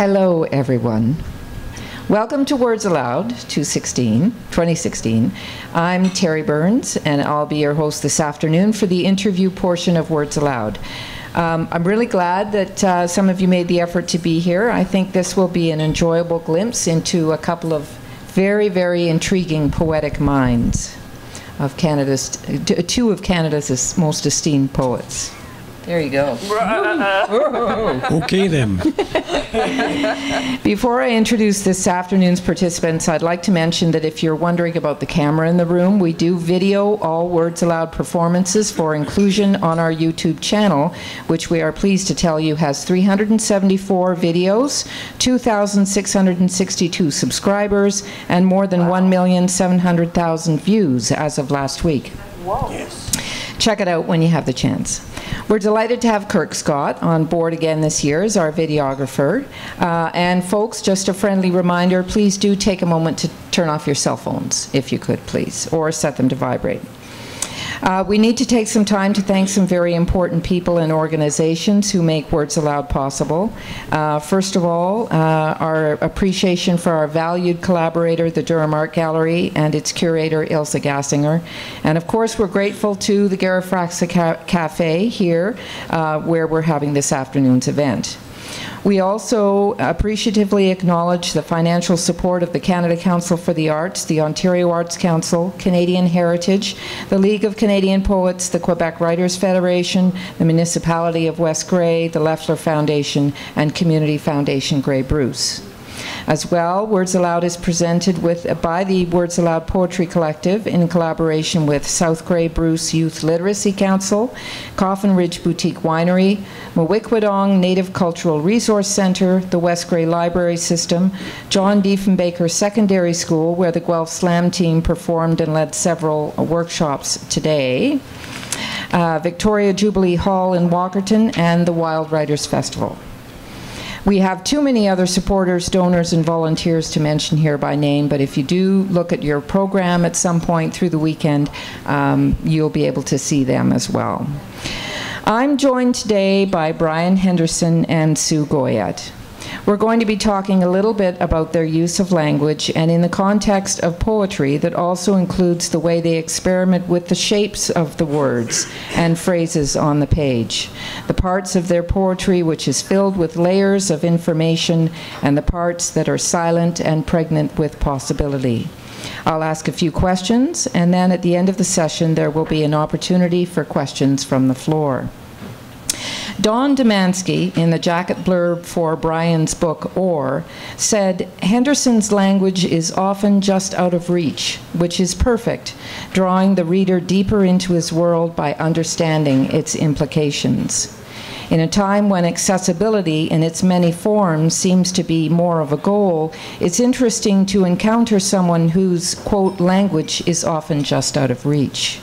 Hello, everyone. Welcome to Words Aloud 2016. I'm Terry Burns, and I'll be your host this afternoon for the interview portion of Words Aloud. I'm really glad that some of you made the effort to be here. I think this will be an enjoyable glimpse into a couple of very, very intriguing poetic minds of two of Canada's most esteemed poets. There you go. Okay, then. Before I introduce this afternoon's participants, I'd like to mention that if you're wondering about the camera in the room, we do video all Words Aloud performances for inclusion on our YouTube channel, which we are pleased to tell you has 374 videos, 2,662 subscribers, and more than 1,700,000 views as of last week. Whoa. Yes. Check it out when you have the chance. We're delighted to have Kirk Scott on board again this year as our videographer. And folks, just a friendly reminder, please do take a moment to turn off your cell phones, if you could, please, or set them to vibrate. We need to take some time to thank some very important people and organizations who make Words Aloud possible. First of all, our appreciation for our valued collaborator, the Durham Art Gallery, and its curator, Ilse Gassinger. And of course, we're grateful to the Garafraxa Cafe here, where we're having this afternoon's event. We also appreciatively acknowledge the financial support of the Canada Council for the Arts, the Ontario Arts Council, Canadian Heritage, the League of Canadian Poets, the Quebec Writers Federation, the Municipality of West Grey, the Leffler Foundation, and Community Foundation Grey Bruce. As well, Words Aloud is presented by the Words Aloud Poetry Collective in collaboration with South Grey Bruce Youth Literacy Council, Coffin Ridge Boutique Winery, Mawikwadong Native Cultural Resource Centre, the West Grey Library System, John Diefenbaker Secondary School, where the Guelph Slam team performed and led several workshops today, Victoria Jubilee Hall in Walkerton, and the Wild Writers Festival. We have too many other supporters, donors, and volunteers to mention here by name, but if you do look at your program at some point through the weekend, you'll be able to see them as well. I'm joined today by Brian Henderson and Sue Goyette. We're going to be talking a little bit about their use of language and in the context of poetry that also includes the way they experiment with the shapes of the words and phrases on the page, the parts of their poetry which is filled with layers of information, and the parts that are silent and pregnant with possibility. I'll ask a few questions, and then at the end of the session there will be an opportunity for questions from the floor. Don Demansky, in the jacket blurb for Brian's book, Or, said, "Henderson's language is often just out of reach, which is perfect, drawing the reader deeper into his world by understanding its implications." In a time when accessibility in its many forms seems to be more of a goal, it's interesting to encounter someone whose, quote, language is often just out of reach.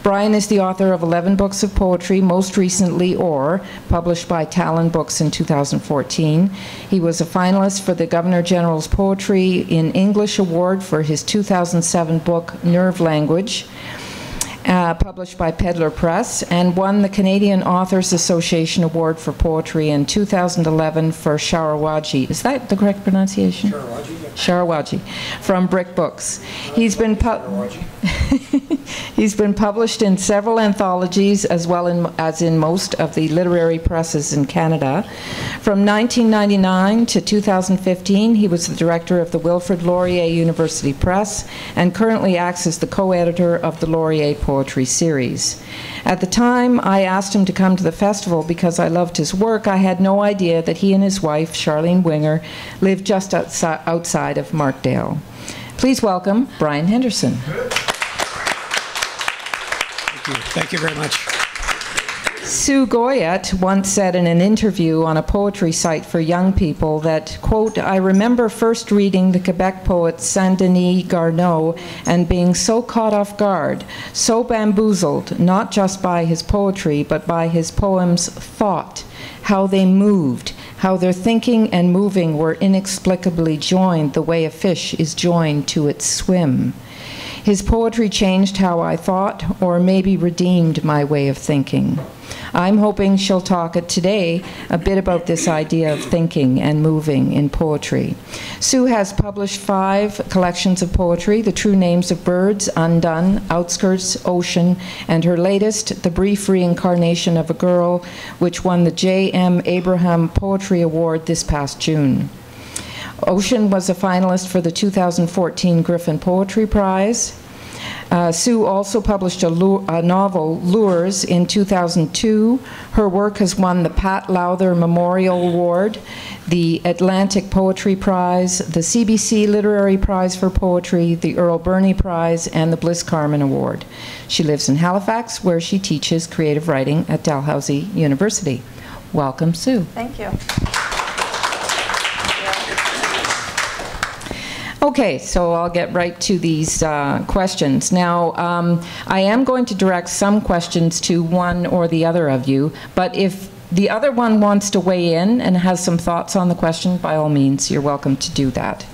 Brian is the author of 11 books of poetry, most recently Or, published by Talon Books in 2014. He was a finalist for the Governor General's Poetry in English Award for his 2007 book, Nerve Language, published by Peddler Press, and won the Canadian Authors Association Award for Poetry in 2011 for Sharawagi. Is that the correct pronunciation? Sharawagi. Yeah. Sharawagi, from Brick Books. He's been published in several anthologies as well as in most of the literary presses in Canada. From 1999 to 2015, he was the director of the Wilfrid Laurier University Press and currently acts as the co-editor of the Laurier Poetry series. At the time I asked him to come to the festival because I loved his work, I had no idea that he and his wife, Charlene Winger, lived just outside of Markdale. Please welcome Brian Henderson. Thank you very much. Sue Goyette once said in an interview on a poetry site for young people that, quote, "I remember first reading the Quebec poet Saint-Denis Garneau and being so caught off guard, so bamboozled, not just by his poetry, but by his poems' thought, how they moved, how their thinking and moving were inexplicably joined the way a fish is joined to its swim. His poetry changed how I thought, or maybe redeemed my way of thinking. I'm hoping she'll talk today a bit about this idea of thinking and moving in poetry. Sue has published 5 collections of poetry: The True Names of Birds, Undone, Outskirts, Ocean, and her latest, The Brief Reincarnation of a Girl, which won the J.M. Abraham Poetry Award this past June. Ocean was a finalist for the 2014 Griffin Poetry Prize. Sue also published a novel, Lures, in 2002. Her work has won the Pat Lowther Memorial Award, the Atlantic Poetry Prize, the CBC Literary Prize for Poetry, the Earl Burney Prize, and the Bliss Carman Award. She lives in Halifax, where she teaches creative writing at Dalhousie University. Welcome, Sue. Thank you. Okay, so I'll get right to these questions. Now, I am going to direct some questions to one or the other of you, but if the other one wants to weigh in and has some thoughts on the question, by all means, you're welcome to do that.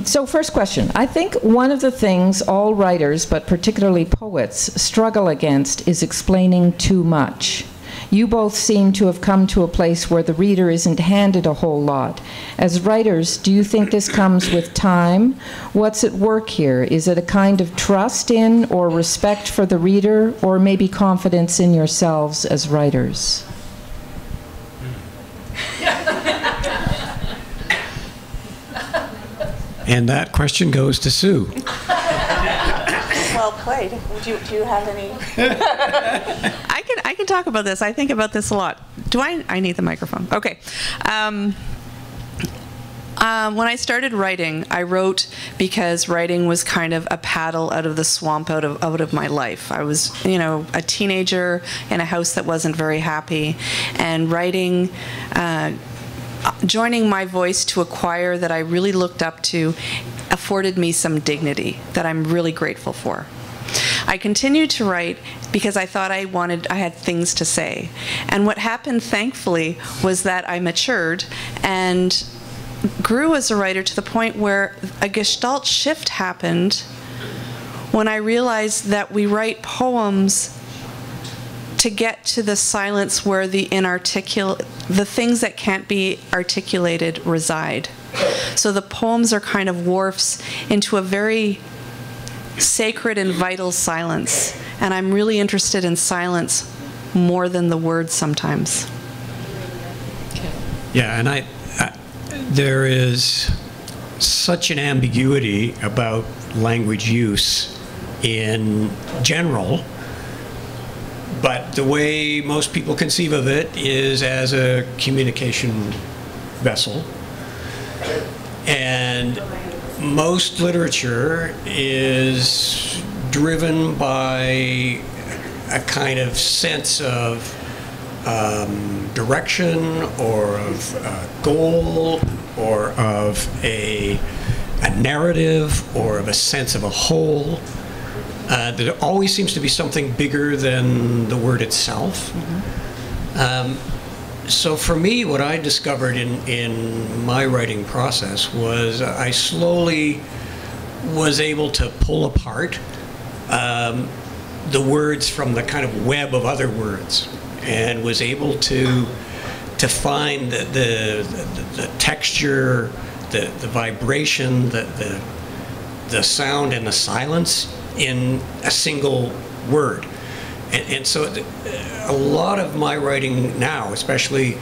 So first question. I think one of the things all writers, but particularly poets, struggle against is explaining too much. You both seem to have come to a place where the reader isn't handed a whole lot. As writers, do you think this comes with time? What's at work here? Is it a kind of trust in or respect for the reader, or maybe confidence in yourselves as writers? And that question goes to Sue. Well played. Do you have any? I can talk about this. I think about this a lot. I need the microphone. Okay. When I started writing, I wrote because writing was kind of a paddle out of the swamp, out of my life. I was, a teenager in a house that wasn't very happy, and writing, joining my voice to a choir that I really looked up to, afforded me some dignity that I'm really grateful for. I continued to write because I thought I had things to say. And what happened, thankfully, was that I matured and grew as a writer to the point where a gestalt shift happened when I realized that we write poems to get to the silence where the things that can't be articulated reside. So the poems are kind of wharfs into a very sacred and vital silence. And I'm really interested in silence more than the words sometimes. Yeah, and there is such an ambiguity about language use in general, but the way most people conceive of it is as a communication vessel. And most literature is driven by a kind of sense of direction, or of goal, or of a narrative, or of a sense of a whole. There always seems to be something bigger than the word itself. So for me, what I discovered in my writing process was I slowly was able to pull apart the words from the kind of web of other words, and was able to find the texture, the vibration, the sound and the silence in a single word. And so a lot of my writing now, especially,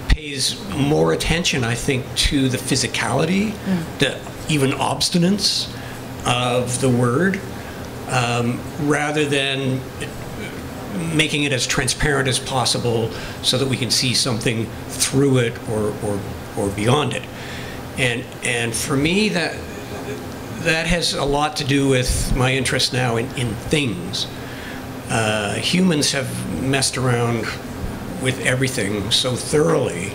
pays more attention, I think, to the physicality, the even obstinance of the word, rather than making it as transparent as possible so that we can see something through it or beyond it. And for me, that has a lot to do with my interest now in things. Humans have messed around with everything so thoroughly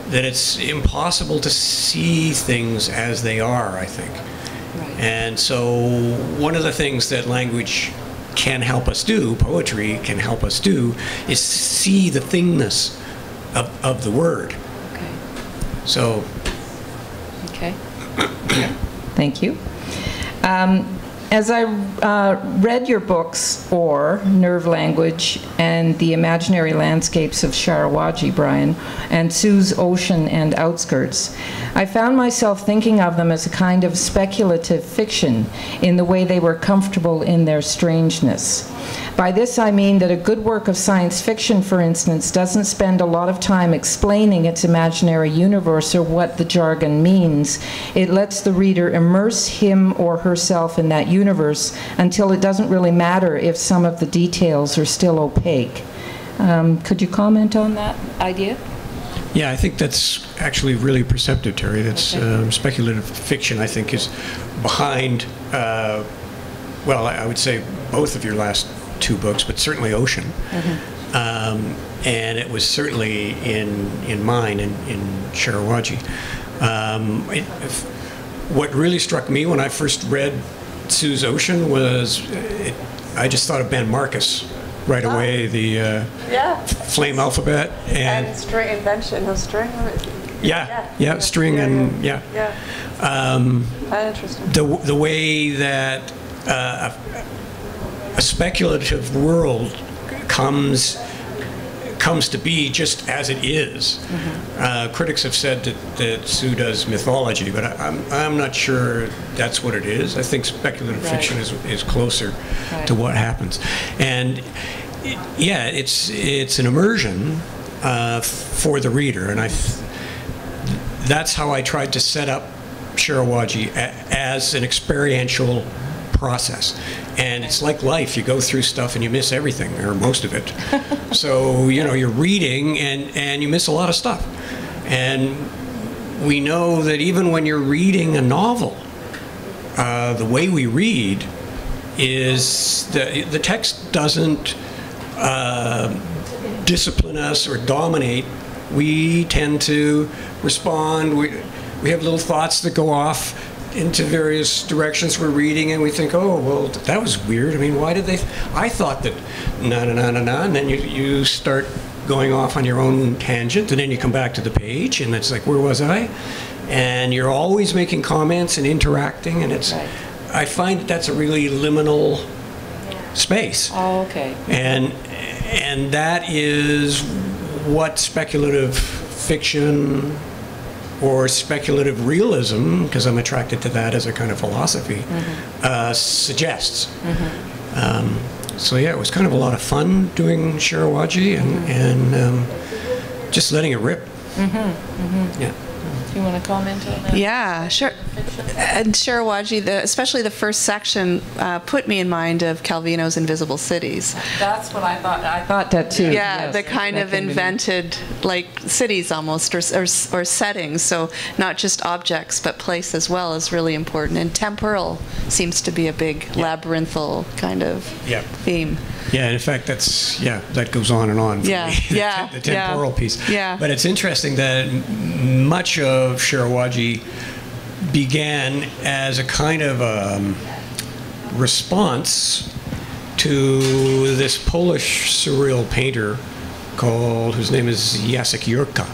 that it's impossible to see things as they are, I think. Right. And so one of the things that language can help us do, poetry can help us do, is see the thingness of the word. Okay. So. Okay. Thank you. As I read your books, Or, Nerve Language, and The Imaginary Landscapes of Sharawagi, Brian, and Sue's Ocean and Outskirts, I found myself thinking of them as a kind of speculative fiction in the way they were comfortable in their strangeness. By this I mean that a good work of science fiction, for instance, doesn't spend a lot of time explaining its imaginary universe or what the jargon means. It lets the reader immerse him or herself in that universe until it doesn't really matter if some of the details are still opaque. Could you comment on that idea? Yeah, I think that's actually really perceptive, Terry. That's speculative fiction, I think, is behind, well, I would say both of your last two books, but certainly Ocean. And it was certainly in mine, in Sharawagi. What really struck me when I first read Sue's Ocean was, I just thought of Ben Marcus right away, the flame alphabet. And string invention of string. String and, Interesting. The way that a speculative world comes to be just as it is. Critics have said that Sue does mythology, but I'm not sure that's what it is. I think speculative fiction is closer to what happens. And it's an immersion for the reader, and that's how I tried to set up Sharawagi as an experiential process. And it's like life. You go through stuff and you miss everything, or most of it. So, you're reading and you miss a lot of stuff. And we know that even when you're reading a novel, the way we read is the text doesn't discipline us or dominate. We tend to respond. We have little thoughts that go off into various directions we're reading, and we think, oh, well, that was weird. I mean, why did they? I thought that, and then you start going off on your own tangent, and then you come back to the page, and it's like, where was I? And you're always making comments and interacting, and it's. Right. I find that's a really liminal space. Oh, okay. And that is what speculative fiction or speculative realism, because I'm attracted to that as a kind of philosophy, suggests. So yeah, it was kind of a lot of fun doing Sharawagi and just letting it rip. Yeah. Do you want to comment on that? Yeah, sure. And Sharawagi, especially the first section, put me in mind of Calvino's Invisible Cities. That's what I thought. I thought that too. Yeah, yes, the kind of invented, like, cities almost, or settings. So not just objects, but place as well is really important. And temporal seems to be a big labyrinthal kind of theme. Yeah, in fact, that goes on and on. The temporal piece. Yeah. But it's interesting that much of Sharawagi began as a kind of response to this Polish surreal painter whose name is Jacek Jurka,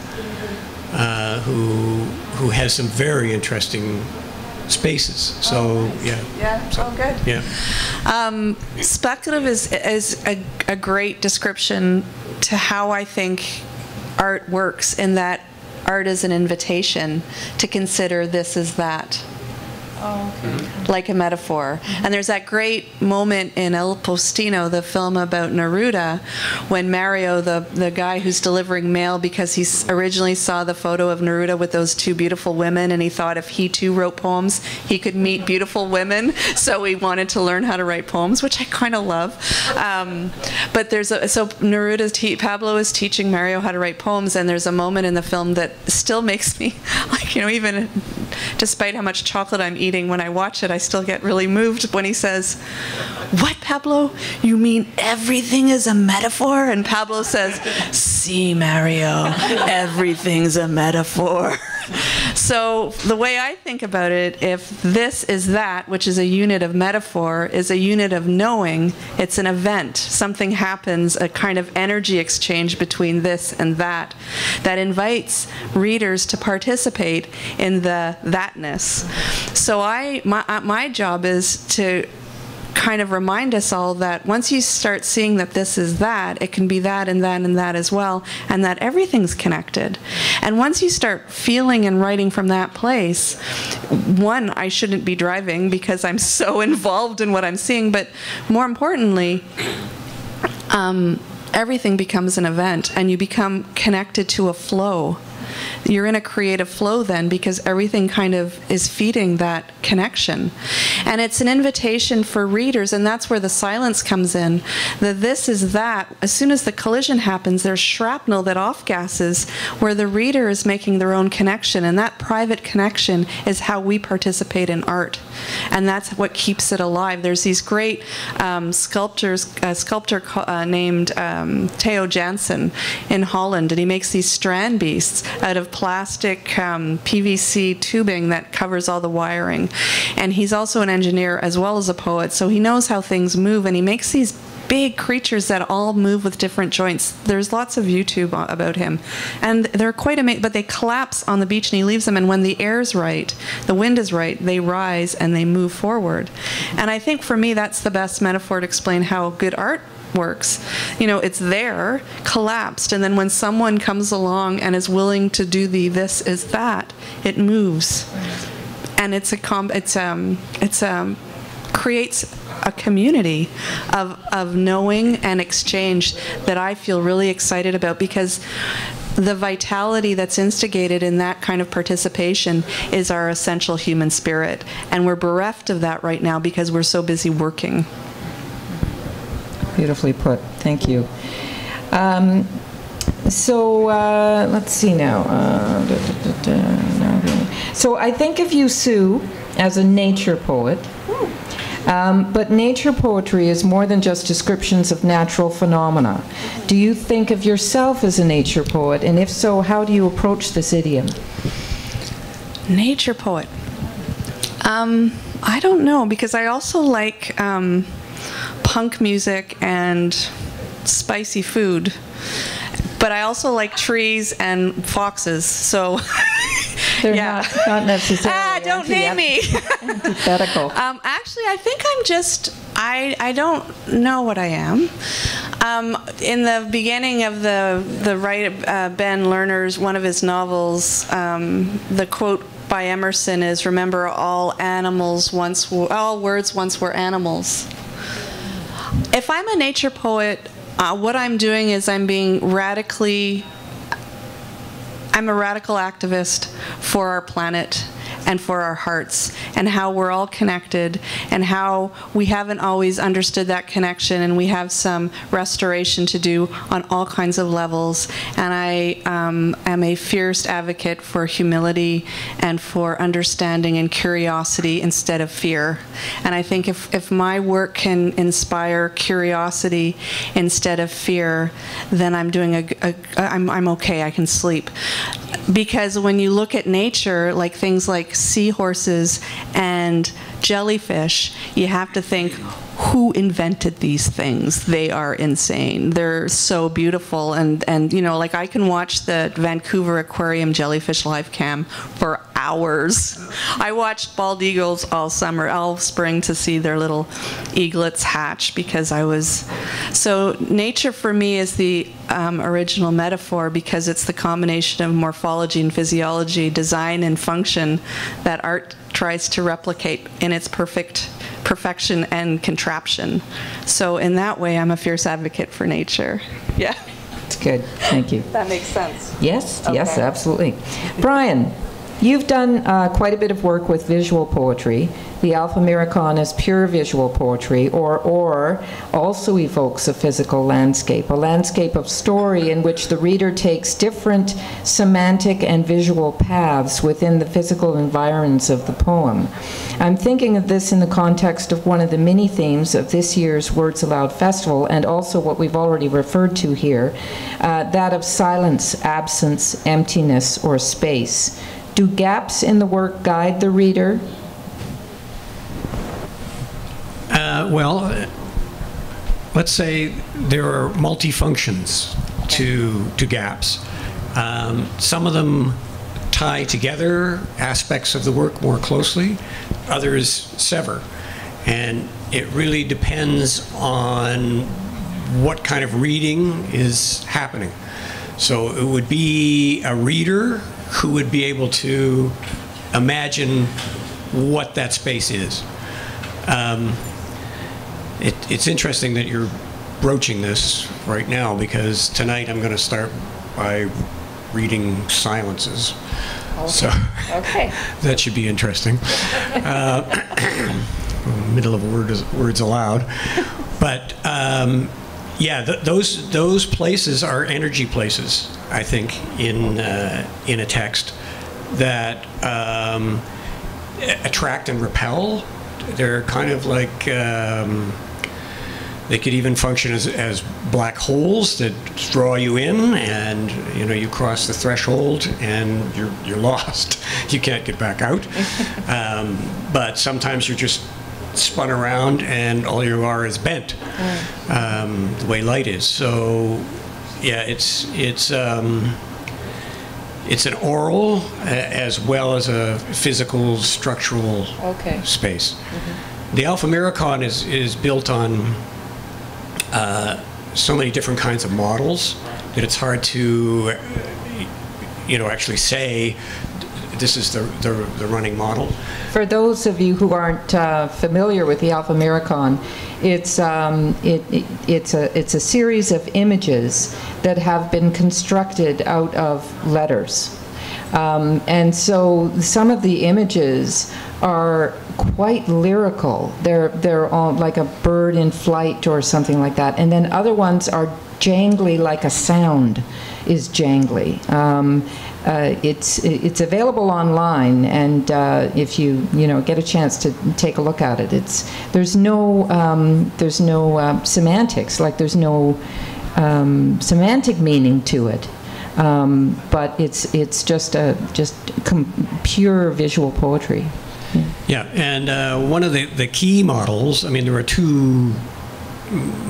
who has some very interesting spaces. So good. Yeah. Speculative is a great description to how I think art works, in that art is an invitation to consider this as that. Like a metaphor. And there's that great moment in El Postino, the film about Neruda, when Mario, the guy who's delivering mail, because he originally saw the photo of Neruda with those two beautiful women, and he thought if he too wrote poems, he could meet beautiful women. So he wanted to learn how to write poems, which I kind of love. But so Pablo is teaching Mario how to write poems, and there's a moment in the film that still makes me, like, even despite how much chocolate I'm eating, when I watch it, I still get really moved when he says, "What, Pablo? You mean everything is a metaphor?" And Pablo says, "See, Mario, everything's a metaphor." So the way I think about it, if this is that, which is a unit of metaphor, is a unit of knowing, it's an event. Something happens, a kind of energy exchange between this and that invites readers to participate in the thatness. So my job is to kind of remind us all that once you start seeing that this is that, it can be that and that and that as well, and that everything's connected. And once you start feeling and writing from that place, one, I shouldn't be driving because I'm so involved in what I'm seeing, but more importantly, everything becomes an event, and you become connected to a flow. You're in a creative flow then, because everything kind of is feeding that connection. And it's an invitation for readers, and that's where the silence comes in. The this is that. As soon as the collision happens, there's shrapnel that off-gasses where the reader is making their own connection, and that private connection is how we participate in art. And that's what keeps it alive. There's these great sculptors, a sculptor named Theo Jansen in Holland, and he makes these strand beasts out of plastic PVC tubing that covers all the wiring. And he's also an engineer as well as a poet, so he knows how things move, and he makes these big creatures that all move with different joints. There's lots of YouTube about him, and they're quite amazing, but they collapse on the beach and he leaves them, and when the air's right, the wind is right, they rise and they move forward. And I think for me that's the best metaphor to explain how good art works. You know, it's there, collapsed, and then when someone comes along and is willing to do the this is that, it moves. And creates a community of knowing and exchange that I feel really excited about, because the vitality that's instigated in that kind of participation is our essential human spirit. And we're bereft of that right now because we're so busy working. Beautifully put. Thank you. Let's see now. So I think of you, Sue, as a nature poet. But nature poetry is more than just descriptions of natural phenomena. Do you think of yourself as a nature poet? And if so, how do you approach this idiom? Nature poet. I don't know, because I also like punk music and spicy food, but I also like trees and foxes, so they're yeah. not necessarily don't name me. antithetical. Actually, I think I'm just, I don't know what I am. In the beginning of the Ben Lerner's, one of his novels, the quote by Emerson is, "Remember, all words once were animals." If I'm a nature poet, what I'm doing is I'm a radical activist for our planet and for our hearts, and how we're all connected, and how we haven't always understood that connection, and we have some restoration to do on all kinds of levels. And I am a fierce advocate for humility and for understanding and curiosity instead of fear. And I think if my work can inspire curiosity instead of fear, then I'm doing I'm okay, I can sleep. Because when you look at nature, like things like seahorses and jellyfish, you have to think, who invented these things? They are insane. They're so beautiful, and you know, like I can watch the Vancouver Aquarium jellyfish live cam for hours. I watched bald eagles all spring to see their little eaglets hatch, because so nature for me is the original metaphor, because it's the combination of morphology and physiology, design and function that art tries to replicate in its perfection and contraption. So in that way, I'm a fierce advocate for nature. Yeah. That's good. Thank you. That makes sense. Yes, Okay. yes, absolutely. Brian, you've done quite a bit of work with visual poetry. The Alphamericon is pure visual poetry, or also evokes a physical landscape, a landscape of story in which the reader takes different semantic and visual paths within the physical environs of the poem. I'm thinking of this in the context of one of the mini themes of this year's Words Aloud Festival, and also what we've already referred to here, that of silence, absence, emptiness, or space. Do gaps in the work guide the reader? Well, let's say there are multifunctions to gaps. Some of them tie together aspects of the work more closely, others sever. And it really depends on what kind of reading is happening. So it would be a reader who would be able to imagine what that space is. It's interesting that you're broaching this right now, because tonight I'm going to start by reading silences. Okay. So Okay. that should be interesting. Middle of words aloud. But yeah, those places are energy places, I think, in a text that attract and repel. They're kind of like, they could even function as black holes that draw you in, and you cross the threshold and you're lost. You can't get back out. But sometimes you're just spun around and all you are is bent, the way light is. So yeah, it's an oral as well as a physical, structural space. Mm-hmm. The Alphamericon is built on so many different kinds of models that it's hard to actually say this is the running model. For those of you who aren't familiar with the Alphamericon, it's a series of images that have been constructed out of letters. And so some of the images are quite lyrical. They're all like a bird in flight or something like that. And then other ones are jangly, like a sound is jangly. It's available online, and if you get a chance to take a look at it, there's no semantics, like there's no semantic meaning to it, but it's just pure visual poetry. Yeah, and one of the key models, I mean, there are two.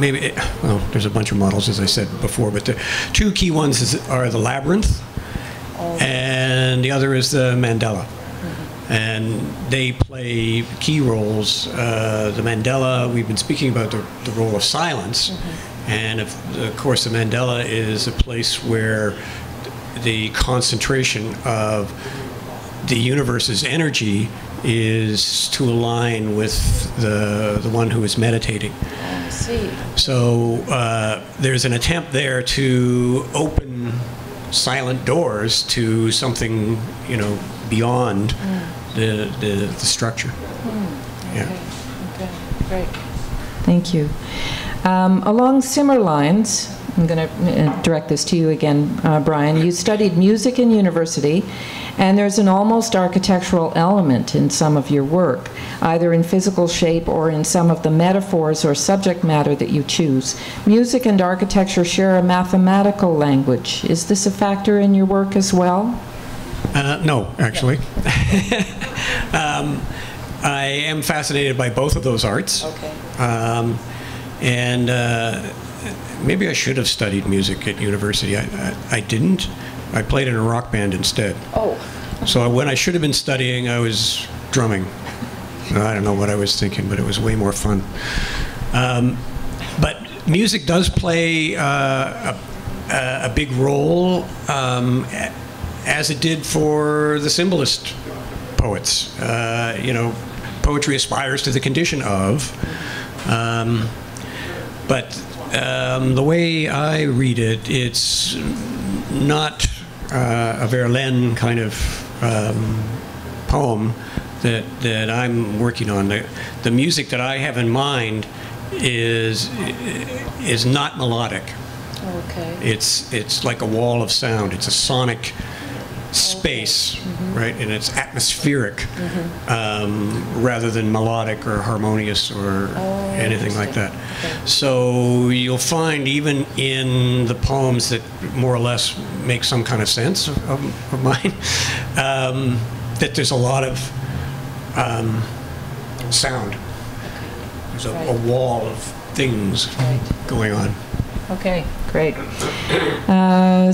There's a bunch of models, as I said before, but the two key ones are the labyrinth, and the other is the mandala. Mm-hmm. And they play key roles. The mandala, we've been speaking about the role of silence, mm-hmm. and of course the mandala is a place where the concentration of the universe's energy is to align with the one who is meditating. I see. So there's an attempt there to open silent doors to something, beyond the structure. Okay. Yeah. Okay. Great. Thank you. Along similar lines, I'm going to direct this to you again, Brian. You studied music in university, and there's an almost architectural element in some of your work, either in physical shape or in some of the metaphors or subject matter that you choose. Music and architecture share a mathematical language. Is this a factor in your work as well? No, actually. I am fascinated by both of those arts. Okay. And maybe I should have studied music at university. I didn't. I played in a rock band instead. Oh. So when I should have been studying, I was drumming. I don't know what I was thinking, but it was way more fun. But music does play a big role, as it did for the symbolist poets. Poetry aspires to the condition of, but the way I read it, it's not a Verlaine kind of poem that I'm working on. The music that I have in mind is not melodic. Okay. It's like a wall of sound. It's a sonic space, right? And it's atmospheric rather than melodic or harmonious or anything like that. Okay. So you'll find even in the poems that more or less make some kind of sense of mine, that there's a lot of sound. There's a wall of things going on. Okay, great.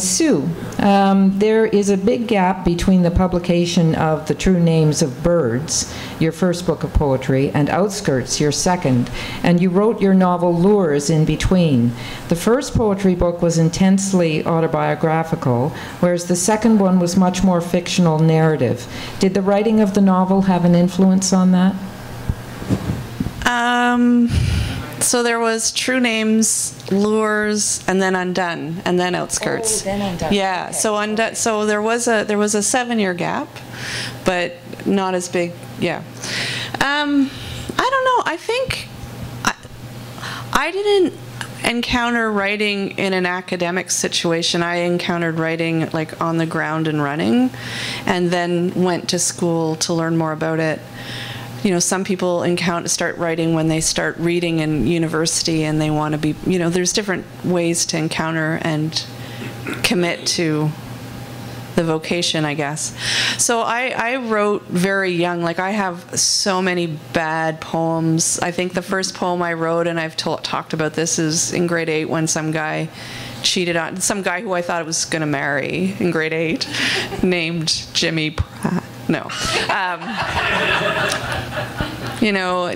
Sue, there is a big gap between the publication of The True Names of Birds, your first book of poetry, and Outskirts, your second, and you wrote your novel Lures in between. The first poetry book was intensely autobiographical, whereas the second one was much more fictional narrative. Did the writing of the novel have an influence on that? So there was True Names, Lures, and then Undone, and then Outskirts. Oh, then Undone. Yeah. Okay. So Undone. So there was a 7-year gap, but not as big. Yeah. I don't know. I think I didn't encounter writing in an academic situation. I encountered writing like on the ground and running, and then went to school to learn more about it. You know, some people start writing when they start reading in university and they want to be, you know, there's different ways to encounter and commit to the vocation, I guess. So I wrote very young. Like, I have so many bad poems. I think the first poem I wrote, and I've talked about this, is in grade 8 when some guy cheated on, some guy who I thought I was going to marry in grade 8, named Jimmy Pratt. No. You know,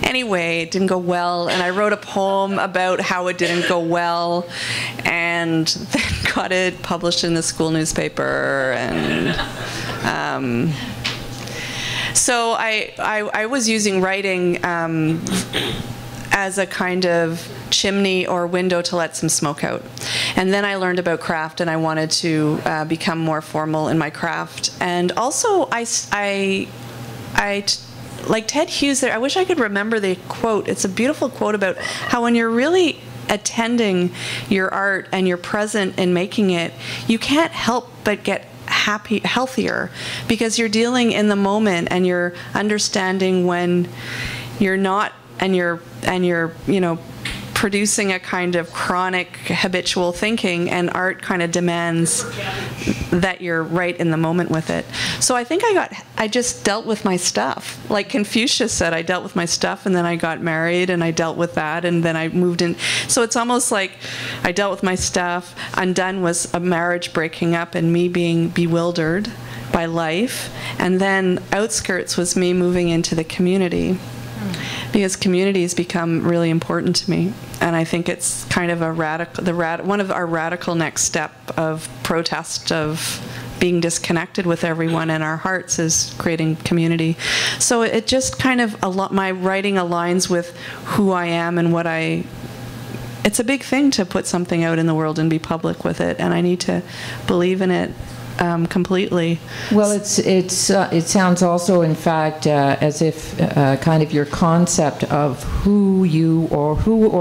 anyway, it didn't go well, and I wrote a poem about how it didn't go well, and then got it published in the school newspaper, and so I was using writing as a kind of chimney or window to let some smoke out. And then I learned about craft, and I wanted to become more formal in my craft. And also, I like Ted Hughes there, I wish I could remember the quote. It's a beautiful quote about how when you're really attending your art and you're present in making it, you can't help but get healthier, because you're dealing in the moment and you're understanding when you're not, and you're you know, producing a kind of chronic habitual thinking, and art kind of demands that you're right in the moment with it. So I think I just dealt with my stuff. Like Confucius said, I dealt with my stuff, and then I got married and I dealt with that, and then I moved in. So it's almost like I dealt with my stuff. Undone was a marriage breaking up and me being bewildered by life. And then Outskirts was me moving into the community, because communities become really important to me. And I think it's kind of one of our radical next step of protest, of being disconnected with everyone in our hearts, is creating community. So it just kind of, my writing aligns with who I am and what it's a big thing to put something out in the world and be public with it, and I need to believe in it completely. Well, it sounds also, in fact, as if kind of your concept of who or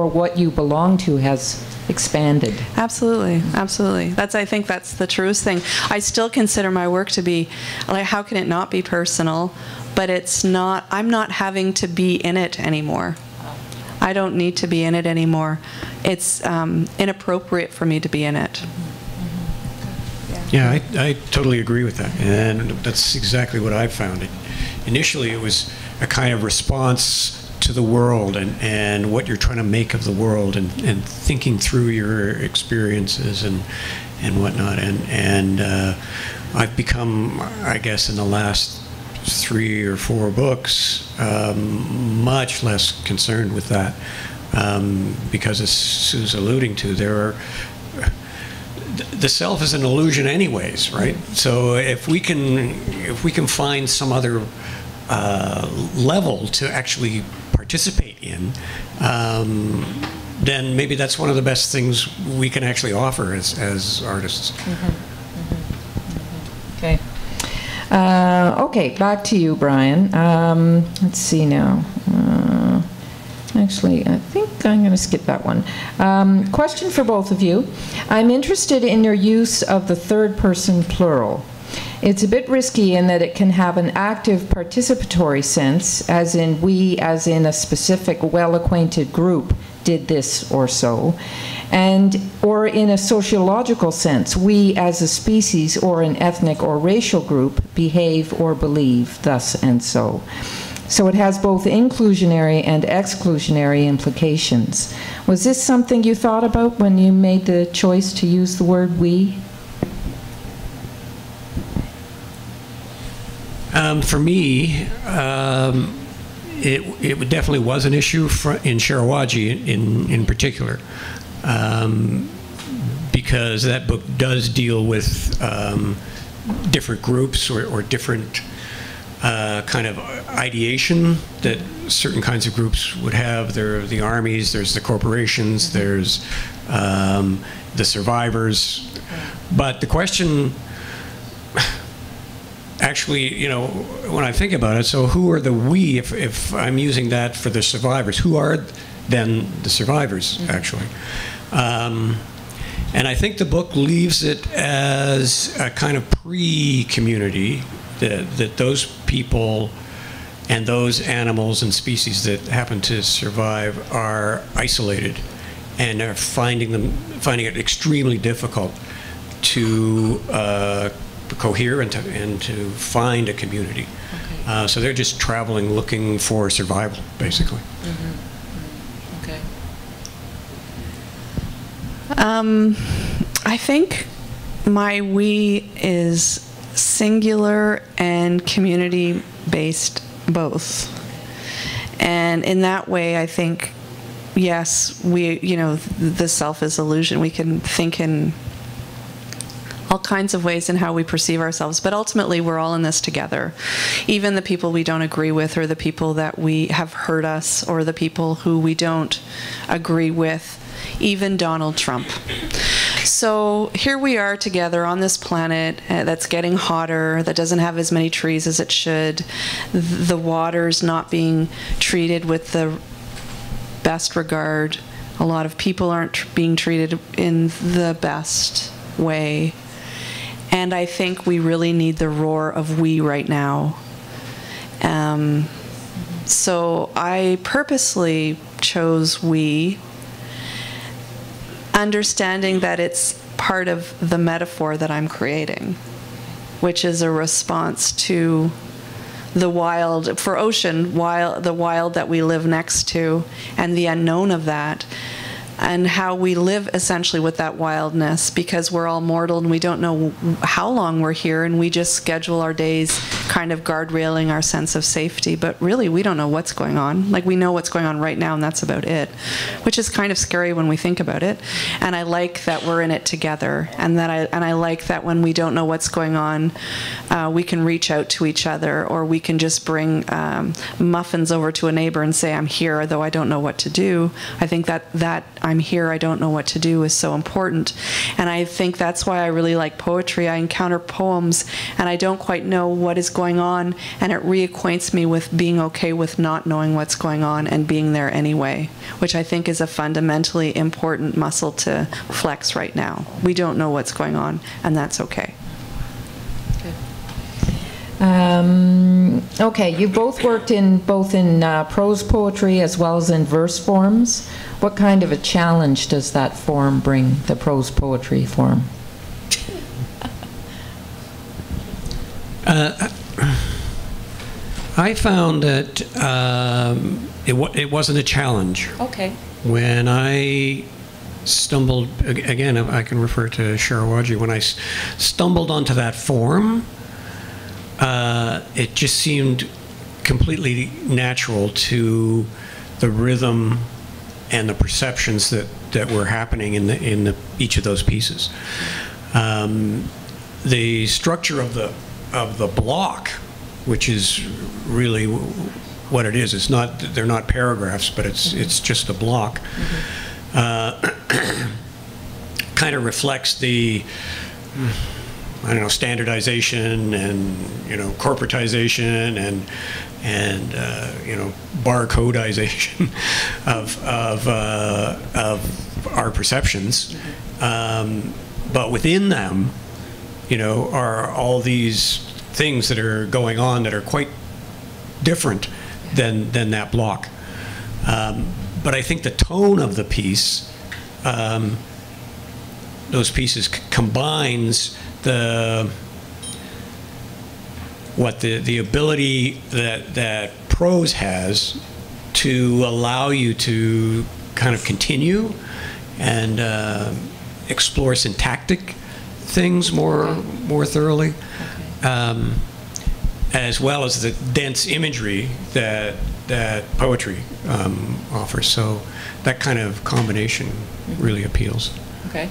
what you belong to has expanded. Absolutely, absolutely. I think that's the truest thing. I still consider my work to be, like, how can it not be personal? But it's not. I'm not having to be in it anymore. I don't need to be in it anymore. It's inappropriate for me to be in it. Yeah, I totally agree with that, and that's exactly what I found. Initially, it was a kind of response to the world and what you're trying to make of the world, and thinking through your experiences and whatnot. And I've become, I guess, in the last 3 or 4 books, much less concerned with that, because as Sue's alluding to, the self is an illusion anyways, right? So if we can find some other level to actually participate in, then maybe that's one of the best things we can actually offer as artists. Okay. Okay, back to you, Brian. Let's see now. Actually, I think I'm going to skip that one. Question for both of you. I'm interested in your use of the third person plural. It's a bit risky in that it can have an active participatory sense, as in we, as in a specific well-acquainted group, did this or so, or in a sociological sense, we as a species or an ethnic or racial group behave or believe thus and so. So it has both inclusionary and exclusionary implications. Was this something you thought about when you made the choice to use the word we? For me, it definitely was an issue in Sharawagi in particular, because that book does deal with different groups or different kind of ideation that certain kinds of groups would have. There are the armies, there's the corporations, there's the survivors. But the question, actually, you know, when I think about it, so who are the we, if I'm using that for the survivors, who are then the survivors, actually? And I think the book leaves it as a kind of pre-community, that those people and those animals and species that happen to survive are isolated and are finding it extremely difficult to cohere and to find a community. Okay. So they're just traveling, looking for survival, basically. Mm-hmm. Okay. I think my we is singular and community-based both. And in that way, I think, yes, the self is illusion. We can think in all kinds of ways in how we perceive ourselves, but ultimately we're all in this together. Even the people we don't agree with, or the people that we have hurt us, or the people who we don't agree with, even Donald Trump. So here we are together on this planet that's getting hotter, that doesn't have as many trees as it should. The water's not being treated with the best regard. A lot of people aren't being treated in the best way. And I think we really need the roar of we right now. So I purposely chose we, understanding that it's part of the metaphor that I'm creating, which is a response to the wild, for ocean, the wild that we live next to, and the unknown of that, and how we live essentially with that wildness, because we're all mortal and we don't know how long we're here, and we just schedule our days kind of guardrailing our sense of safety. But really, we don't know what's going on. Like, we know what's going on right now, and that's about it, which is kind of scary when we think about it. And I like that we're in it together, and I like that when we don't know what's going on, we can reach out to each other, or we can just bring muffins over to a neighbor and say, I'm here, though I don't know what to do. I think that I'm here, I don't know what to do is so important. And I think that's why I really like poetry. I encounter poems and I don't quite know what is going on, and it reacquaints me with being okay with not knowing what's going on and being there anyway, which I think is a fundamentally important muscle to flex right now. We don't know what's going on, and that's okay. Okay, you both worked in prose poetry as well as in verse forms. What kind of a challenge does that form bring, the prose poetry form? I found that it wasn't a challenge. Okay. When I stumbled, again, I can refer to Sharawagi, when I stumbled onto that form, it just seemed completely natural to the rhythm and the perceptions that were happening in each of those pieces. The structure of the block, which is really what it is. It's not, they're not paragraphs, but it's just a block. Kind of reflects the, I don't know, standardization and, you know, corporatization and you know, barcodization of our perceptions. But within them are all these things that are going on that are quite different than that block. But I think the tone of the piece, those pieces combines the ability that prose has to allow you to kind of continue and explore syntactic things more thoroughly, as well as the dense imagery that poetry offers. So that kind of combination really appeals. Okay.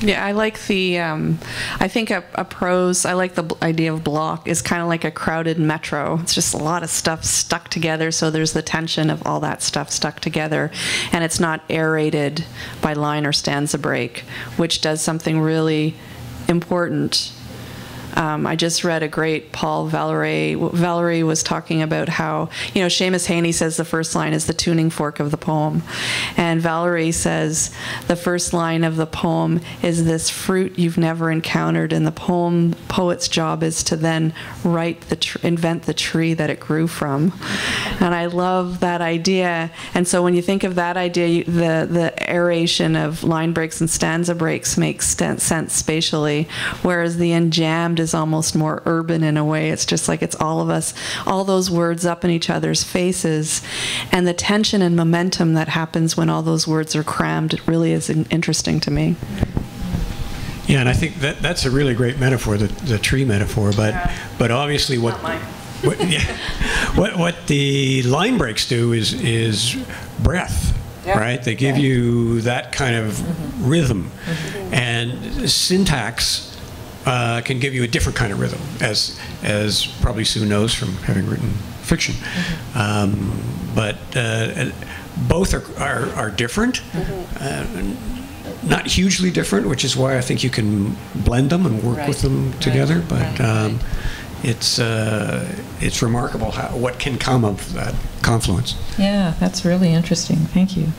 Yeah, I like I think a prose, I like the idea of block is kind of like a crowded metro. It's just a lot of stuff stuck together, so there's the tension of all that stuff stuck together, and it's not aerated by line or stanza break, which does something really important. I just read a great Paul Valerie. Valerie was talking about how, Seamus Heaney says the first line is the tuning fork of the poem. And Valerie says the first line of the poem is this fruit you've never encountered, and the poet's job is to then invent the tree that it grew from. And I love that idea. And so when you think of that idea, the aeration of line breaks and stanza breaks makes sense spatially, whereas the enjambed is almost more urban in a way. It's just like it's all of us, all those words up in each other's faces, and the tension and momentum that happens when all those words are crammed, it really is interesting to me. Yeah, and I think that's a really great metaphor, the tree metaphor, but obviously what the line breaks do is breath. Yeah. Right? They give you that kind of rhythm, and syntax can give you a different kind of rhythm, as probably Sue knows from having written fiction. But both are different, not hugely different, which is why I think you can blend them and work with them together. But it's remarkable what can come of that confluence. Yeah, that's really interesting. Thank you.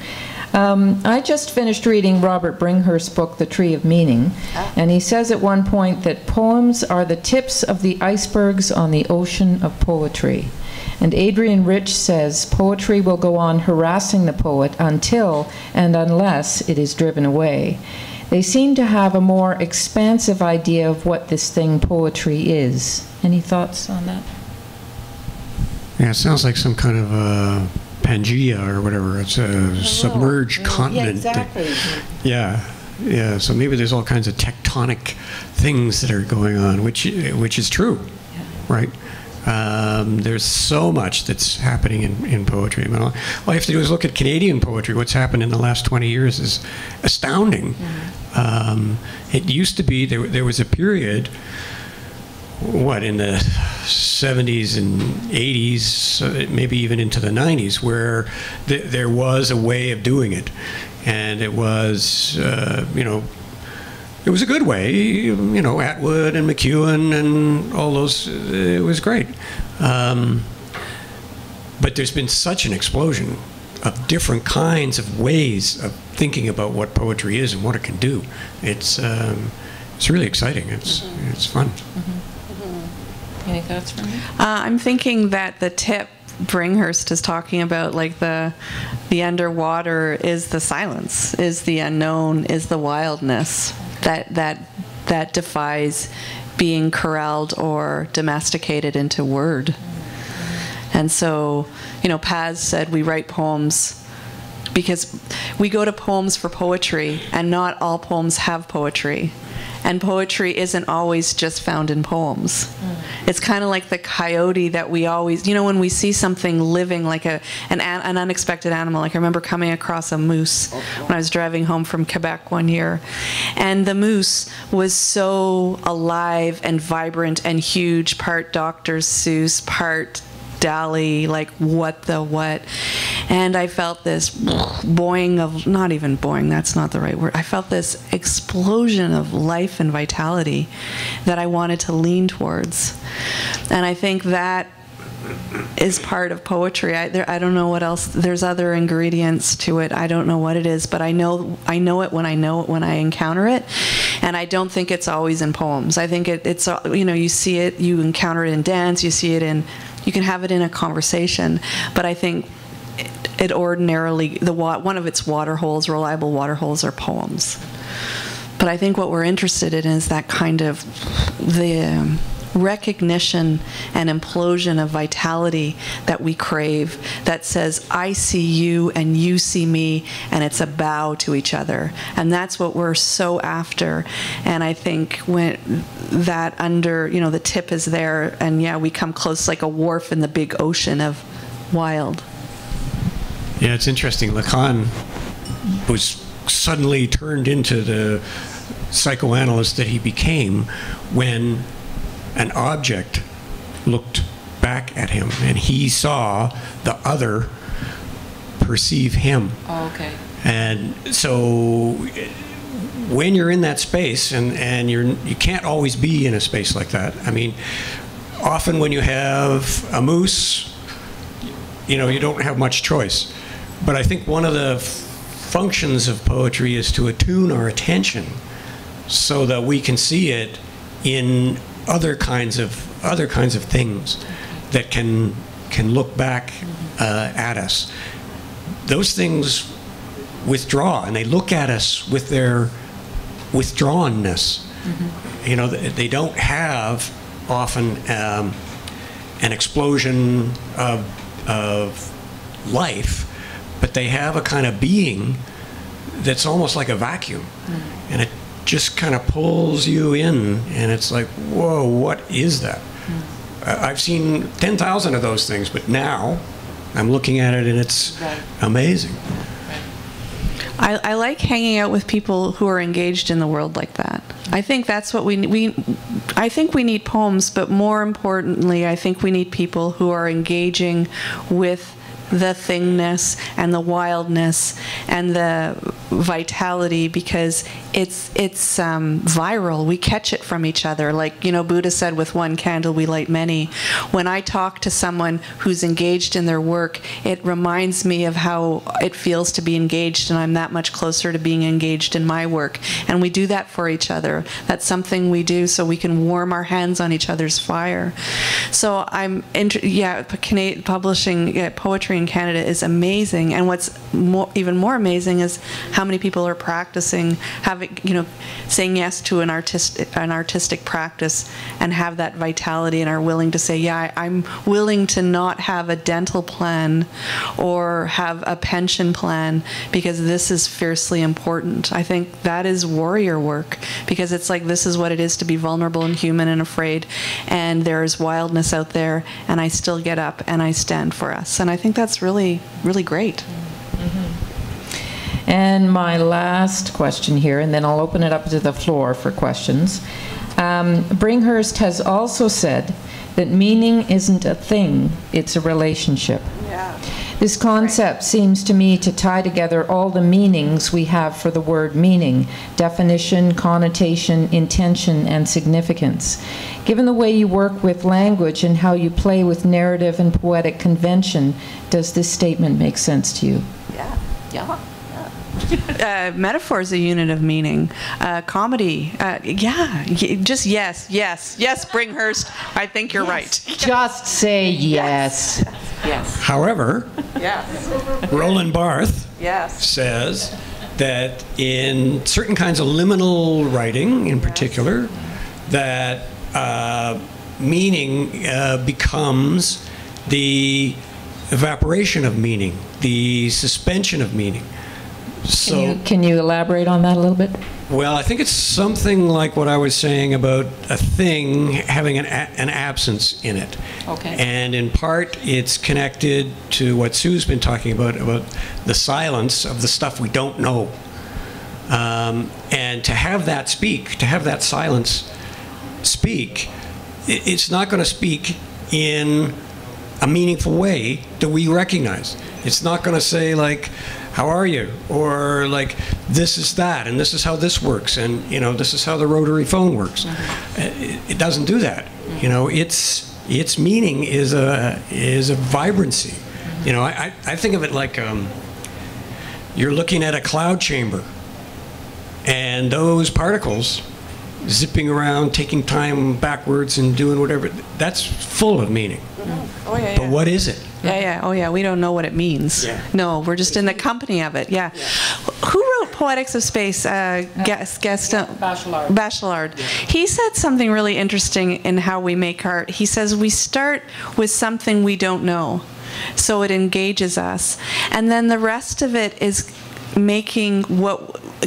I just finished reading Robert Bringhurst's book, The Tree of Meaning, and he says at one point that poems are the tips of the icebergs on the ocean of poetry. And Adrian Rich says poetry will go on harassing the poet until and unless it is driven away. They seem to have a more expansive idea of what this thing poetry is. Any thoughts on that? Yeah, it sounds like some kind of Pangea or whatever. It's a submerged continent. Yeah, exactly. Yeah. So maybe there's all kinds of tectonic things that are going on, which is true, right? There's so much that's happening in poetry. I mean, all you have to do is look at Canadian poetry. What's happened in the last 20 years is astounding. It used to be, there was a period, in the 70s and 80s, maybe even into the 90s, where there was a way of doing it. And it was, it was a good way, Atwood and McEwen and all those, it was great. But there's been such an explosion of different kinds of ways of thinking about what poetry is and what it can do. It's really exciting. It's fun. Any thoughts from you? I'm thinking that the tip Bringhurst is talking about, like the underwater, is the silence, is the unknown, is the wildness that defies being corralled or domesticated into word. And so, Paz said we write poems because we go to poems for poetry, and not all poems have poetry. And poetry isn't always just found in poems. It's kind of like the coyote that we always, when we see something living, like an unexpected animal. Like I remember coming across a moose when I was driving home from Quebec one year. And the moose was so alive and vibrant and huge, part Dr. Seuss, part Dali, like what. And I felt this boing of, not even boing, that's not the right word. I felt this explosion of life and vitality that I wanted to lean towards. And I think that is part of poetry. I don't know what else. There's other ingredients to it. I don't know what it is, but I know it when I encounter it. And I don't think it's always in poems. I think it's, you know, you see it, you encounter it in dance, you see it in, you can have it in a conversation. But I think it ordinarily, one of its water holes, reliable water holes, are poems. But I think what we're interested in is that kind of the recognition and implosion of vitality that we crave, that says, I see you and you see me, and it's a bow to each other. And that's what we're so after. And I think when that under, you know, the tip is there, and yeah, we come close like a wharf in the big ocean of wild. Yeah, it's interesting. Lacan was suddenly turned into the psychoanalyst that he became when an object looked back at him and he saw the other perceive him. Oh, okay. And so when you're in that space, and you can't always be in a space like that. I mean, often when you have a moose, you know, you don't have much choice. But I think one of the functions of poetry is to attune our attention so that we can see it in other kinds of things that can look back at us. Those things withdraw, and they look at us with their withdrawnness. You know, they don't have often an explosion of life, but they have a kind of being that's almost like a vacuum, and it just kind of pulls you in, and it's like, whoa, what is that? I've seen 10,000 of those things, but now I'm looking at it and it's amazing. I like hanging out with people who are engaged in the world like that. I think that's what I think we need poems, but more importantly, I think we need people who are engaging with the thingness and the wildness and the vitality, because it's viral. We catch it from each other. Like, you know, Buddha said, with one candle we light many. When I talk to someone who's engaged in their work, it reminds me of how it feels to be engaged, and I'm that much closer to being engaged in my work. And we do that for each other. That's something we do so we can warm our hands on each other's fire. So publishing poetry in Canada is amazing. And what's even more amazing is how many people are practicing, having, you know, saying yes to an artistic practice and have that vitality and are willing to say, yeah, I'm willing to not have a dental plan or have a pension plan because this is fiercely important. I think that is warrior work, because it's like, this is what it is to be vulnerable and human and afraid, and there's wildness out there, and I still get up and I stand for us. And I think that's really, really great. And my last question here, and then I'll open it up to the floor for questions. Bringhurst has also said that meaning isn't a thing, it's a relationship. Yeah. This concept seems to me to tie together all the meanings we have for the word meaning: definition, connotation, intention, and significance. Given the way you work with language and how you play with narrative and poetic convention, does this statement make sense to you? Yeah. Yeah. Metaphor is a unit of meaning. Comedy, yeah, just yes, Bringhurst, I think you're right. Just say yes. Yes. However, Yes. Roland Barthes Yes. says that in certain kinds of liminal writing, in particular, that meaning becomes the evaporation of meaning, the suspension of meaning. So, Can you elaborate on that a little bit? well, I think it's something like what I was saying about a thing having an absence in it. Okay. And in part, it's connected to what Sue's been talking about the silence of the stuff we don't know. And to have that speak, to have that silence speak, it's not going to speak in a meaningful way that we recognize. It's not going to say, like, how are you? Or like, this is that, and this is how this works, and, you know, this is how the rotary phone works. It doesn't do that. You know, its meaning is a vibrancy. You know, I think of it like you're looking at a cloud chamber, and those particles zipping around, taking time backwards and doing whatever, that's full of meaning. Oh, yeah, But what is it? Yeah. Oh, yeah. We don't know what it means. Yeah. No, we're just in the company of it. Yeah. Who wrote Poetics of Space? Bachelard. Yeah. He said something really interesting in how we make art. He says we start with something we don't know, so it engages us, and then the rest of it is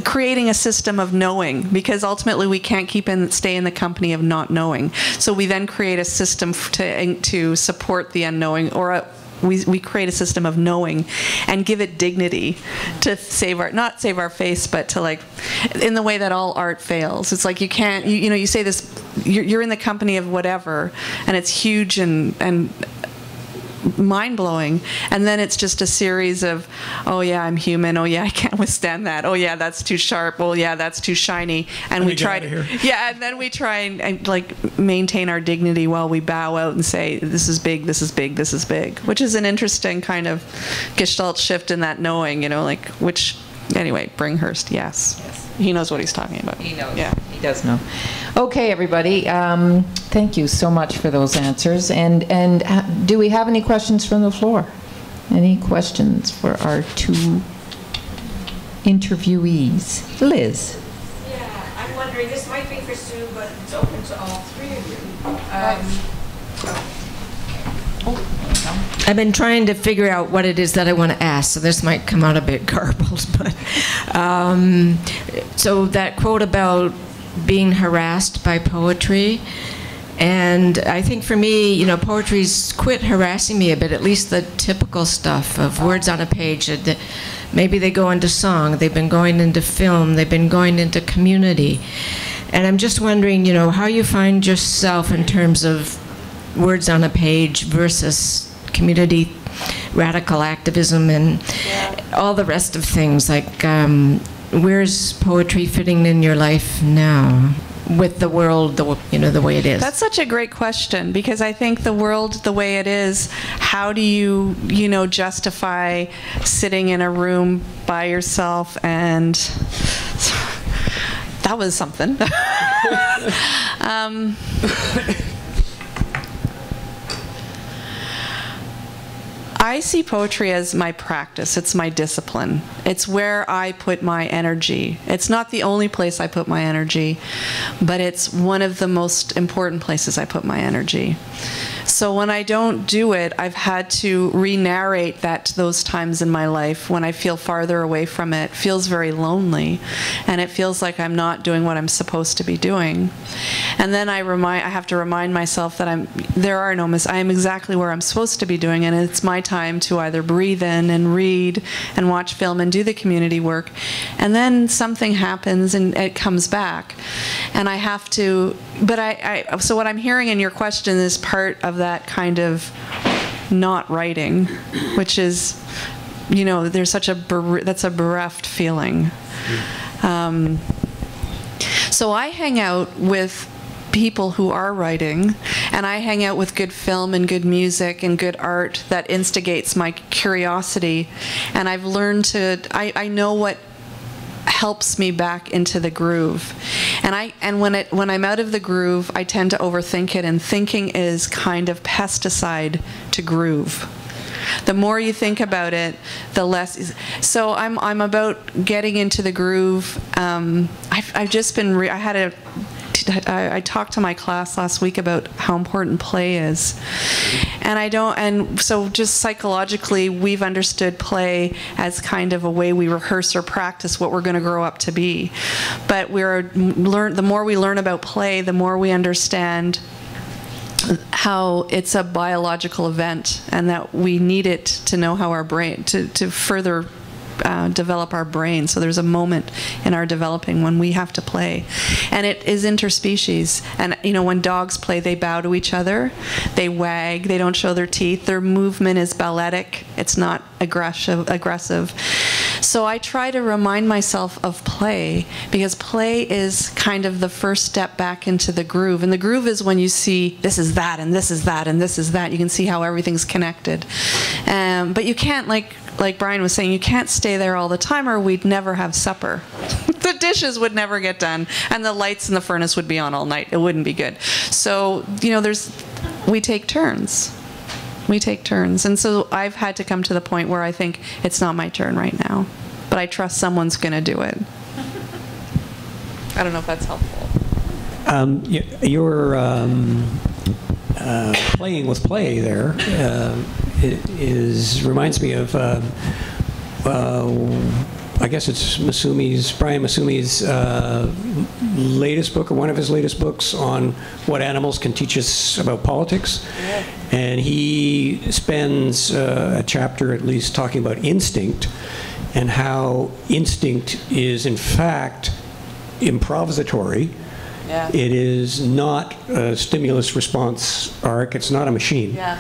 creating a system of knowing, because ultimately we can't stay in the company of not knowing. So we then create a system to support the unknowing, or we create a system of knowing and give it dignity to not save our face, but to, like, in the way that all art fails. It's like you can't, you say this, you're in the company of whatever, and it's huge and mind-blowing, and then it's just a series of, oh yeah, I'm human, oh yeah, I can't withstand that, oh yeah, that's too sharp, oh yeah, that's too shiny, and we try and then we try and like maintain our dignity while we bow out and say, this is big, this is big, this is big, which is an interesting kind of gestalt shift in that knowing, anyway, Bringhurst, yes. He knows what he's talking about. He knows. Yeah. He does know. Okay, everybody. Thank you so much for those answers. And do we have any questions from the floor? Any questions for our two interviewees? Liz. Yeah, I'm wondering, this might be for Sue, but it's open to all three of you. I've been trying to figure out what it is that I want to ask, so this might come out a bit garbled, but so that quote about being harassed by poetry, and I think for me, poetry's quit harassing me a bit, at least the typical stuff of words on a page. Maybe they go into song, they've been going into film, they've been going into community, and I'm just wondering, how you find yourself in terms of words on a page versus community, radical activism, and all the rest of things. Like, where's poetry fitting in your life now with the world, the way it is? That's such a great question, because I think the world, the way it is, how do you, justify sitting in a room by yourself and that was something. I see poetry as my practice. It's my discipline. It's where I put my energy. It's not the only place I put my energy, but it's one of the most important places I put my energy. So when I don't do it, I've had to re-narrate those times in my life when I feel farther away from it. It feels very lonely, and it feels like I'm not doing what I'm supposed to be doing. And then I have to remind myself that I am exactly where I'm supposed to be doing, and it's my time to either breathe in and read and watch film and do the community work. And then something happens and it comes back, and I have to. But so what I'm hearing in your question is part of that kind of not writing, which is, there's such that's a bereft feeling. So I hang out with people who are writing, and I hang out with good film and good music and good art that instigates my curiosity, and I've learned I know what helps me back into the groove. And when I'm out of the groove, I tend to overthink it, and thinking is kind of pesticide to groove. The more you think about it, the less. So I'm about getting into the groove. I've just been. I talked to my class last week about how important play is, and so just psychologically, we've understood play as kind of a way we rehearse or practice what we're going to grow up to be. But the more we learn about play, the more we understand how it's a biological event, and that we need it to know how our brain to further develop our brain. So there's a moment in our developing when we have to play, and it is interspecies. And when dogs play, they bow to each other, they wag, they don't show their teeth, their movement is balletic, it's not aggressive. So I try to remind myself of play, because play is kind of the first step back into the groove. And the groove is when you see this is that and this is that and this is that. You can see how everything's connected. But you can't, like Brian was saying, you can't stay there all the time, or we'd never have supper. The dishes would never get done, and the lights in the furnace would be on all night. It wouldn't be good. So, you know, we take turns. We take turns. And so I've had to come to the point where I think it's not my turn right now, but I trust someone's going to do it. I don't know if that's helpful. Your playing with play there reminds me of, I guess it's Brian Masumi's latest book, or one of his latest books, on what animals can teach us about politics. Yeah. And he spends a chapter at least talking about instinct, and how instinct is in fact improvisatory. Yeah. It is not a stimulus response arc. It's not a machine. Yeah.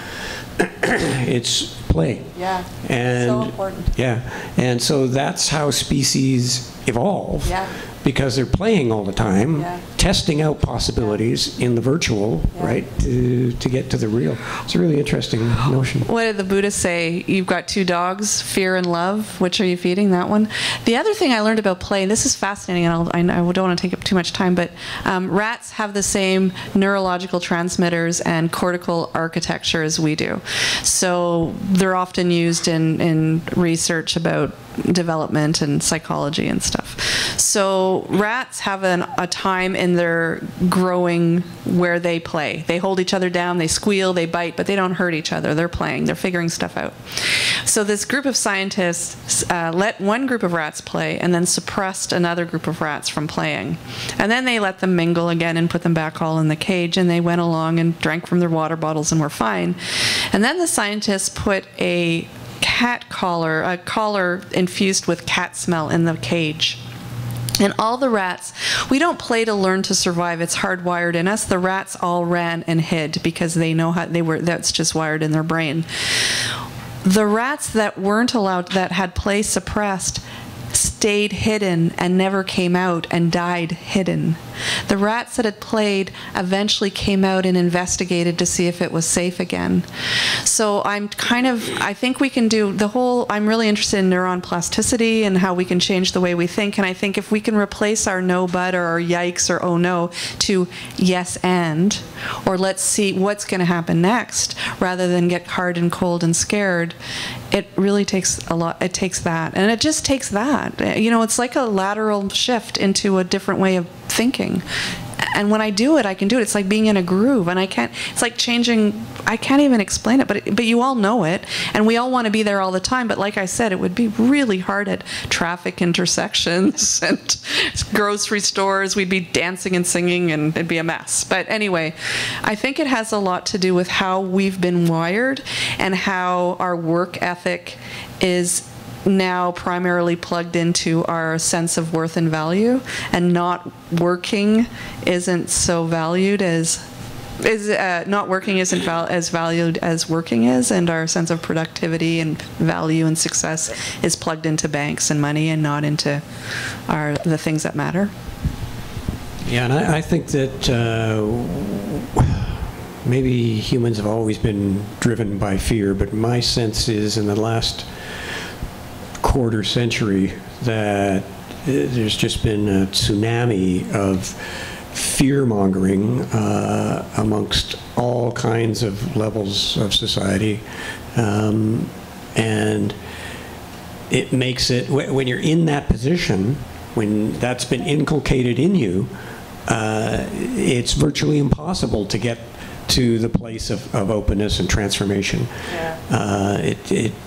It's play. Yeah. And so important. Yeah. And so that's how species evolve. Yeah. Because they're playing all the time, yeah. testing out possibilities in the virtual, yeah. right, to get to the real. It's a really interesting notion. What did the Buddhists say? You've got two dogs, fear and love. Which are you feeding? That one. The other thing I learned about play, and this is fascinating, and I don't want to take up too much time, but rats have the same neurological transmitters and cortical architecture as we do. So they're often used in research about development and psychology and stuff. So rats have a time in their growing where they play. They hold each other down, they squeal, they bite, but they don't hurt each other. They're playing, they're figuring stuff out. So this group of scientists let one group of rats play and then suppressed another group of rats from playing. And then they let them mingle again and put them back all in the cage, and they went along and drank from their water bottles and were fine. And then the scientists put a collar infused with cat smell in the cage. And all the rats, we don't play to learn to survive. It's hardwired in us. The rats all ran and hid because they know how that's just wired in their brain. The rats that weren't allowed, that had play suppressed, stayed hidden and never came out and died hidden. The rats that had played eventually came out and investigated to see if it was safe again. So I think we can do I'm really interested in neuron plasticity and how we can change the way we think. And I think if we can replace our no but or our yikes or oh no to yes and, or let's see what's going to happen next, rather than get hard and cold and scared, it really takes a lot. It takes that. And it just takes that. You know, it's like a lateral shift into a different way of thinking. And when I do it, I can do it. It's like being in a groove, and it's like changing. I can't even explain it, but you all know it, and we all want to be there all the time. But like I said, it would be really hard at traffic intersections and grocery stores. We'd be dancing and singing, and it'd be a mess. But anyway, I think it has a lot to do with how we've been wired and how our work ethic is now primarily plugged into our sense of worth and value, and not working isn't so valued as not working isn't as valued as working is, and our sense of productivity and value and success is plugged into banks and money and not into the things that matter. Yeah, and I think that maybe humans have always been driven by fear, but my sense is in the last quarter century that there's just been a tsunami of fear-mongering amongst all kinds of levels of society, and it makes it, when you're in that position, when that's been inculcated in you, it's virtually impossible to get to the place of openness and transformation. Yeah.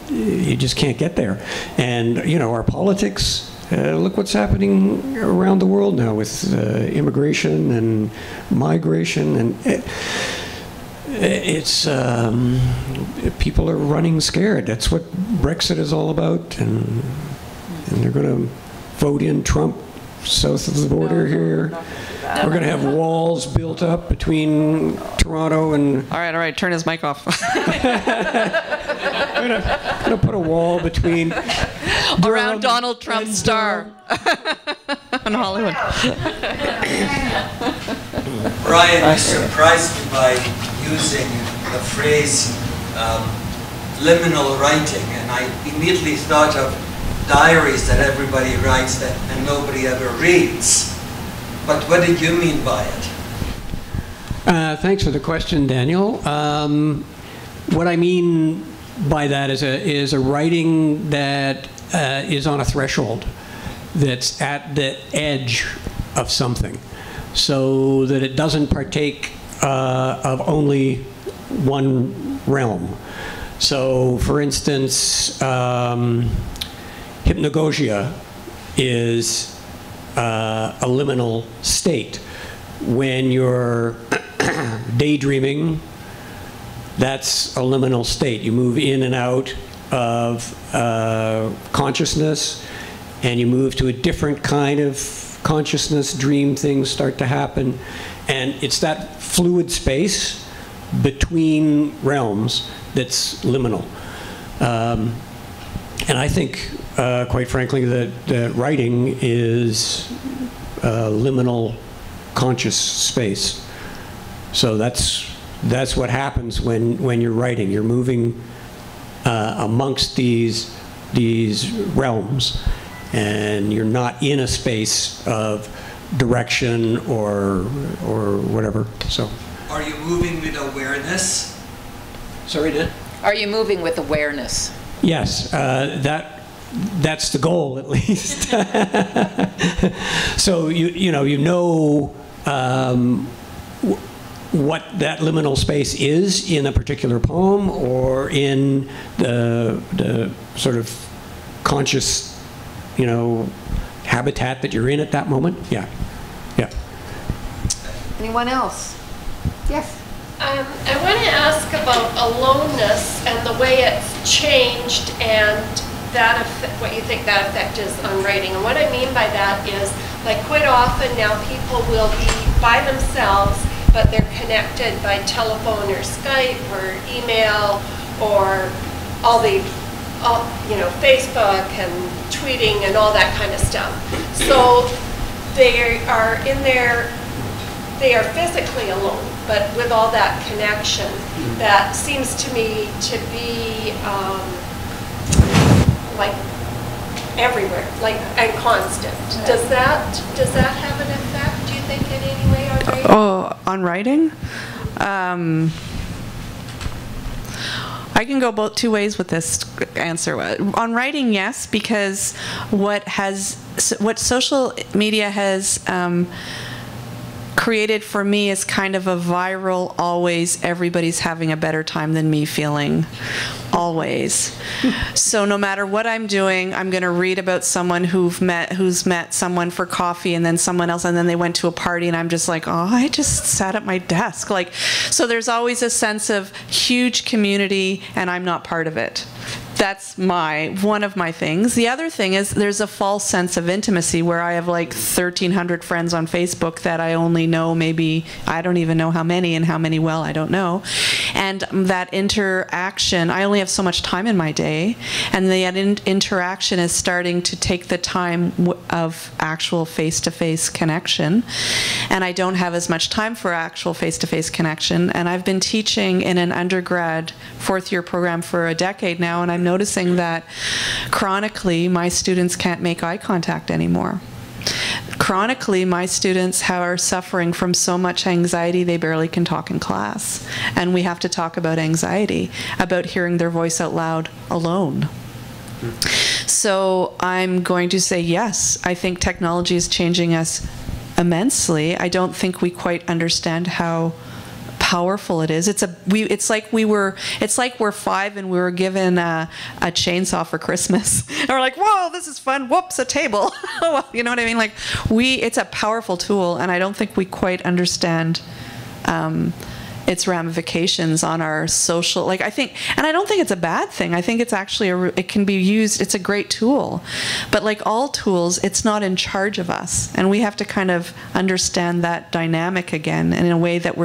You just can't get there. And, you know, our politics, look what's happening around the world now with immigration and migration, and it's people are running scared. That's what Brexit is all about, and they're going to vote in Trump south of the border here. We're going to have walls built up between Toronto and... All right, turn his mic off. I'm going to put a wall between... Around Donald Trump's star. In Hollywood. Brian surprised me by using the phrase liminal writing, and I immediately thought of diaries that everybody writes that and nobody ever reads. But what did you mean by it? Thanks for the question, Daniel. What I mean by that is a writing that is on a threshold, that's at the edge of something, so that it doesn't partake of only one realm. So, for instance, hypnagogia is a liminal state. When you're daydreaming, that's a liminal state. You move in and out of consciousness, and you move to a different kind of consciousness. Dream things start to happen, and it's that fluid space between realms that's liminal. And I think, quite frankly, that writing is liminal conscious space. So that's what happens when you're writing. You're moving amongst these realms, and you're not in a space of direction or whatever. So, are you moving with awareness? Sorry, Dan? Are you moving with awareness? Yes, that's the goal, at least. So you know what that liminal space is in a particular poem, or in the sort of conscious, habitat that you're in at that moment. Yeah. Anyone else? Yes. I want to ask about aloneness and the way it's changed, and what you think that effect is on writing. And what I mean by that is, like, quite often now people will be by themselves, but they're connected by telephone or Skype or email or Facebook and tweeting and all that kind of stuff. So they are physically alone, but with all that connection, that seems to me to be like everywhere, and constant. Does that have an effect, do you think, in any way on writing? Oh, on writing? I can go both two ways with this answer. On writing, yes, because what social media has created for me is kind of a viral, always everybody's having a better time than me feeling, always. So no matter what I'm doing, I'm going to read about someone who's met someone for coffee, and then someone else, and then they went to a party, and I'm just like, oh, I just sat at my desk. So there's always a sense of huge community, and I'm not part of it. That's one of my things. The other thing is there's a false sense of intimacy where I have 1,300 friends on Facebook that I only know maybe, I don't even know how many, and how many well, I don't know. And that interaction, I only have so much time in my day, and the interaction is starting to take the time of actual face-to-face connection. And I don't have as much time for actual face-to-face connection. And I've been teaching in an undergrad 4th-year program for a decade now, and I'm noticing that chronically my students can't make eye contact anymore. Chronically, my students are suffering from so much anxiety they barely can talk in class. And we have to talk about anxiety, about hearing their voice out loud alone. So I'm going to say yes, I think technology is changing us immensely. I don't think we quite understand how powerful it is. It's like we're 5 and we were given a chainsaw for Christmas. And we're like, whoa, this is fun. Whoops, a table. You know what I mean? It's a powerful tool, and I don't think we quite understand its ramifications on our social, I think, and I don't think it's a bad thing. I think it's actually, it can be used, it's a great tool. But like all tools, it's not in charge of us. And we have to kind of understand that dynamic again, and in a way that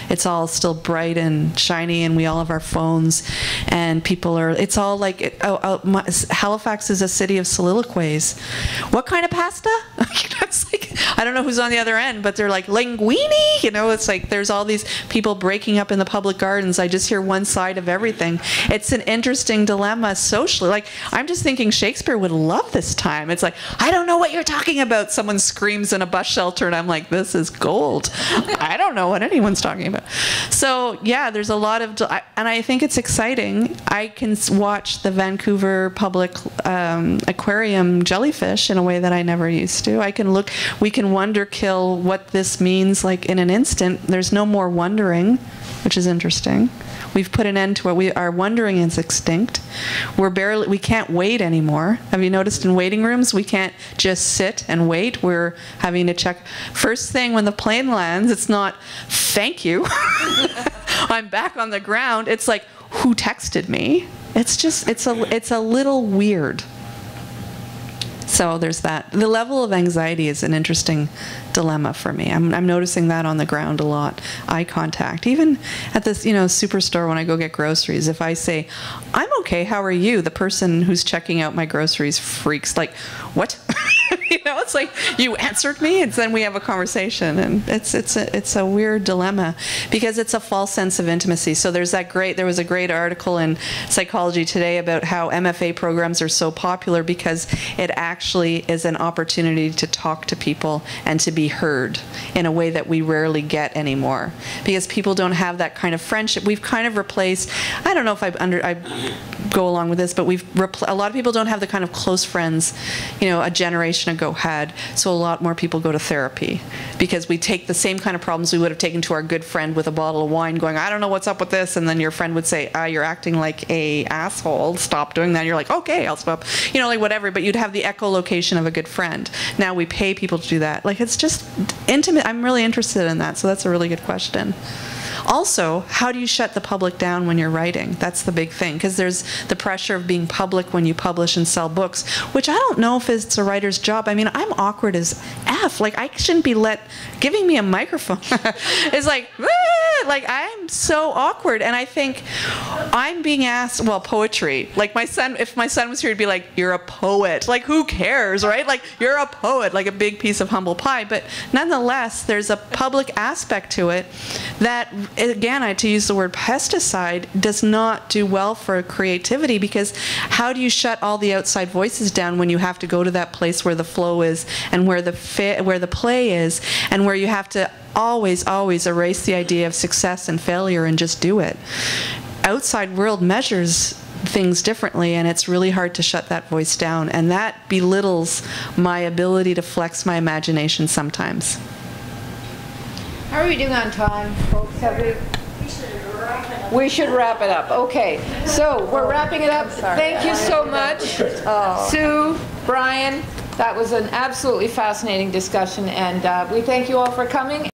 it's all still bright and shiny, and we all have our phones, and people are, it's all Halifax is a city of soliloquies. What kind of pasta? It's I don't know who's on the other end, but they're like, linguini, you know, it's like there's all these people breaking up in the public gardens. I just hear one side of everything. It's an interesting dilemma socially. Like, I'm just thinking Shakespeare would love this time. It's like, I don't know what you're talking about. Someone screams in a bus shelter, and I'm like, this is gold. I don't know what anyone's talking about. So yeah, there's a lot of, and I think it's exciting. I can watch the Vancouver Public Aquarium jellyfish in a way that I never used to. I can look, we can wonder kill what this means like in an instant. There's no more wondering, which is interesting. We've put an end to it. Our wondering is extinct. We can't wait anymore. Have you noticed in waiting rooms, we can't just sit and wait. We're having to check. First thing when the plane lands, it's not, thank you. I'm back on the ground. It's like, who texted me? It's just, it's a little weird. So there's that. The level of anxiety is an interesting dilemma for me. I'm noticing that on the ground a lot. Eye contact. Even at this, superstore when I go get groceries, if I say, I'm okay, how are you? The person who's checking out my groceries freaks, like, what? It's like, you answered me, and then we have a conversation, and it's a weird dilemma because it's a false sense of intimacy. So there was a great article in Psychology Today about how MFA programs are so popular because it actually is an opportunity to talk to people and to be heard in a way that we rarely get anymore, because people don't have that kind of friendship. We've kind of replaced, I don't know if I go along with this, but a lot of people don't have the kind of close friends, a generation ago had. So a lot more people go to therapy because we take the same kind of problems we would have taken to our good friend with a bottle of wine going, I don't know what's up with this, and then your friend would say, you're acting like a asshole, stop doing that. And you're like, okay, I'll stop, like whatever, but you'd have the echolocation of a good friend. Now we pay people to do that. Like, it's just intimate. I'm really interested in that, so that's a really good question. Also, how do you shut the public down when you're writing? That's the big thing, because there's the pressure of being public when you publish and sell books, which I don't know if it's a writer's job. I mean, I'm awkward as F. Like, I shouldn't be giving me a microphone is like, I'm so awkward. And I think I'm being asked, poetry. Like, if my son was here, he'd be like, you're a poet. Like, who cares, right? Like, you're a poet, like a big piece of humble pie. But nonetheless, there's a public aspect to it that, again, to use the word pesticide, does not do well for creativity, because how do you shut all the outside voices down when you have to go to that place where the flow is and where the play is, and where you have to always erase the idea of success and failure and just do it? Outside world measures things differently, and it's really hard to shut that voice down, and that belittles my ability to flex my imagination sometimes. How are we doing on time, folks? We should wrap it up. Okay, so we're wrapping it up. Thank you so much, Sue, Brian. That was an absolutely fascinating discussion, and we thank you all for coming.